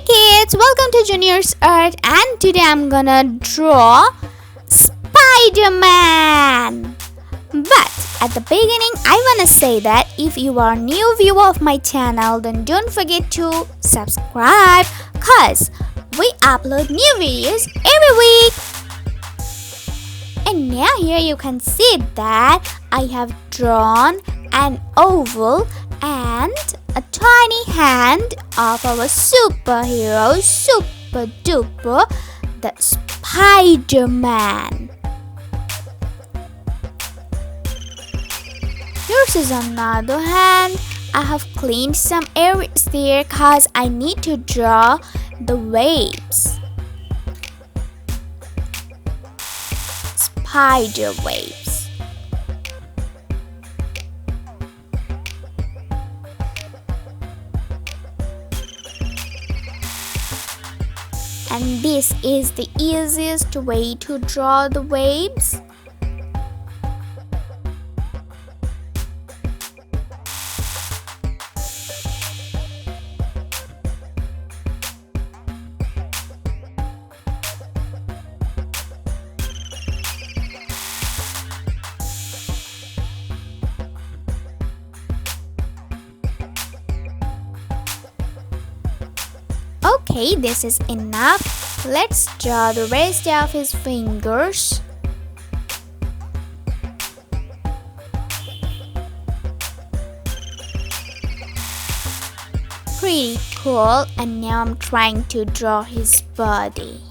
kids, welcome to Junior's Earth, and today I'm gonna draw Spiderman. But at the beginning I wanna say that if you are a new viewer of my channel, then don't forget to subscribe cause we upload new videos every week. And now here you can see that I have drawn an oval and a tiny hand of our superhero, super duper, the Spiderman. Here's is another hand. I have cleaned some areas there cause I need to draw the waves. Spider waves. And this is the easiest way to draw the waves. Okay, this is enough. Let's draw the rest of his fingers. Pretty cool, and now I'm trying to draw his body.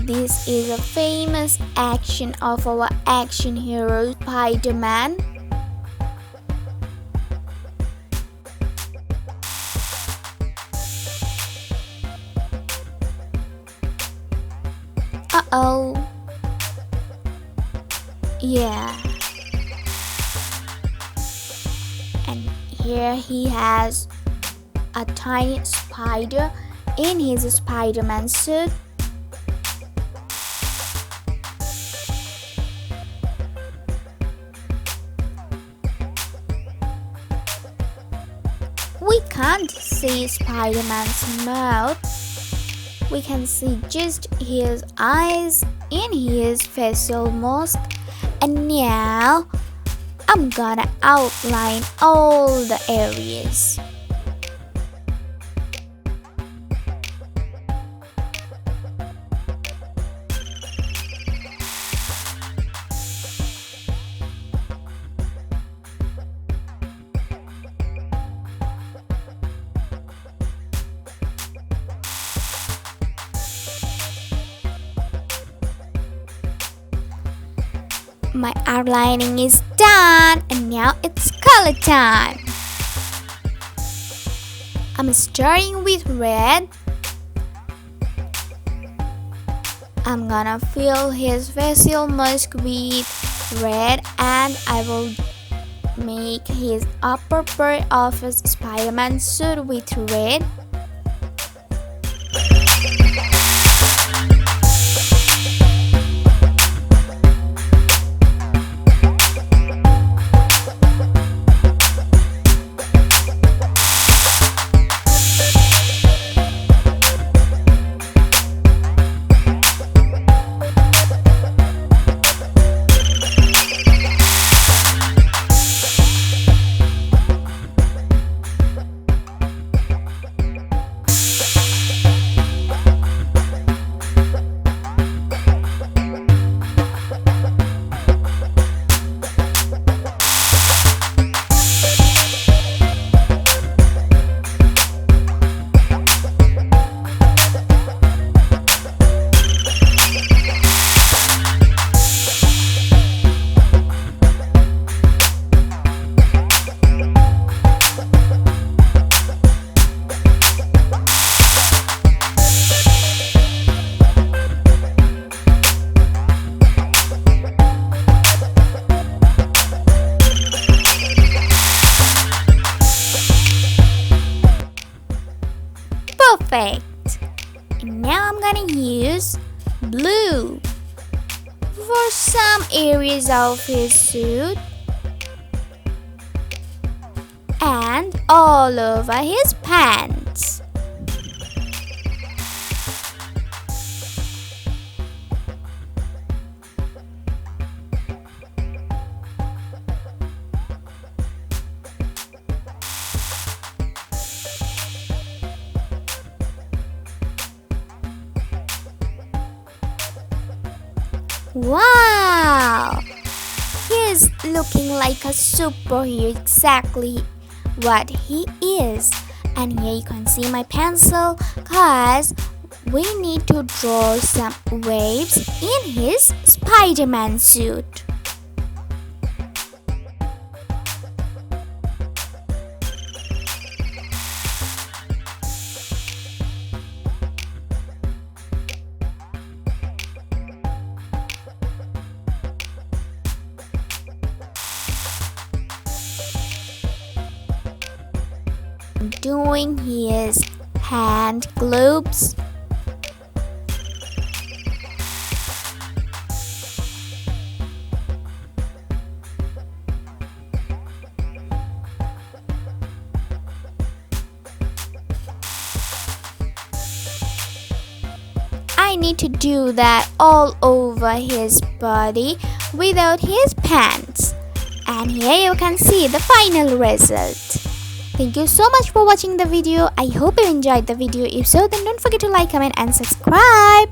This is a famous action of our action hero Spiderman. Uh-oh. Yeah. And here he has a tiny spider in his Spiderman suit. We can't see Spider-Man's mouth. We can see just his eyes in his facial mask. And now I'm gonna outline all the areas. My outlining is done, and now it's color time. I'm starting with red. I'm gonna fill his facial mask with red, and I will make his upper part of his Spider-Man suit with red. Perfect. And now I'm gonna use blue for some areas of his suit and all over his pants. Wow! He's looking like a superhero, exactly what he is. And here you can see my pencil, cause we need to draw some waves in his Spider-Man suit. Doing his hand globes. I need to do that all over his body without his pants. And here you can see the final result. Thank you so much for watching the video. I hope you enjoyed the video. If so, then don't forget to like, comment and subscribe.